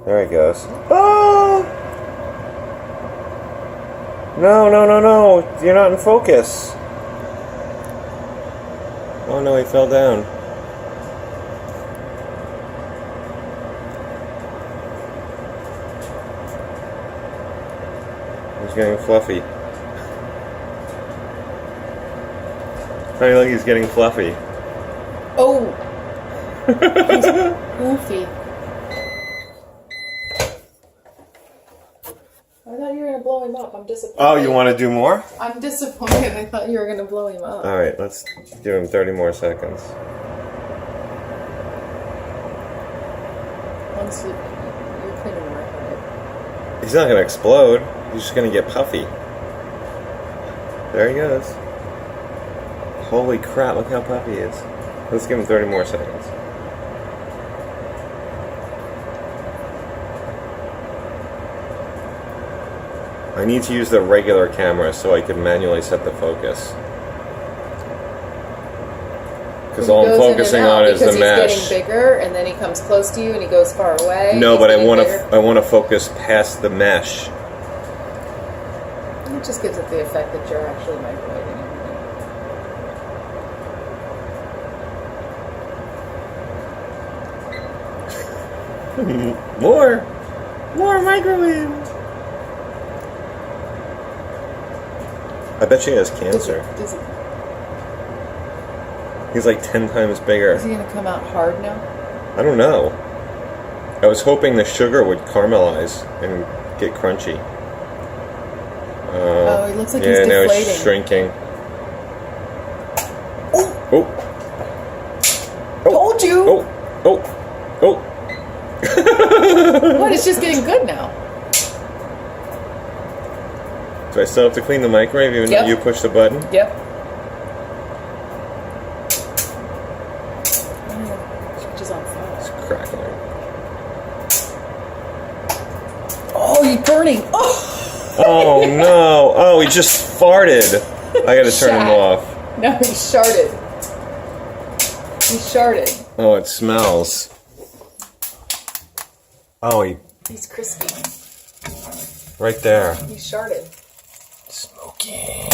There he goes. Oh! No, no, no, no. You're not in focus. Oh no, he fell down. He's getting fluffy. I look, he's getting fluffy. Oh! He's goofy. I thought you were going to blow him up. I'm disappointed. Oh, you want to do more? I'm disappointed. I thought you were going to blow him up. Alright, let's give him 30 more seconds. Once you're cleaning the microwave. He's not going to explode. He's just going to get puffy. There he goes. Holy crap, look how puffy he is. Let's give him 30 more seconds. I need to use the regular camera so I can manually set the focus. Because all I'm focusing on is the mesh. He's getting bigger, and then he comes close to you, and he goes far away. No, but I want to focus past the mesh. It just gives it the effect that you're actually microwaving it. More microwave. I bet she has cancer. He's like 10 times bigger. Is he going to come out hard now? I don't know. I was hoping the sugar would caramelize and get crunchy. Oh, he looks like he's deflating. Yeah, now he's shrinking. Oh! Oh! Told you! Oh! Oh! Oh! What? It's just getting good now. Do I still have to clean the microwave even though you push the button? Yep. Switch is on fire. It's crackling. Oh, he's burning! Oh! Oh no! Oh, he just farted. I gotta turn him off. No, he sharted. He sharted. Oh, it smells. Oh, he's crispy. Right there. He sharted. Smoking.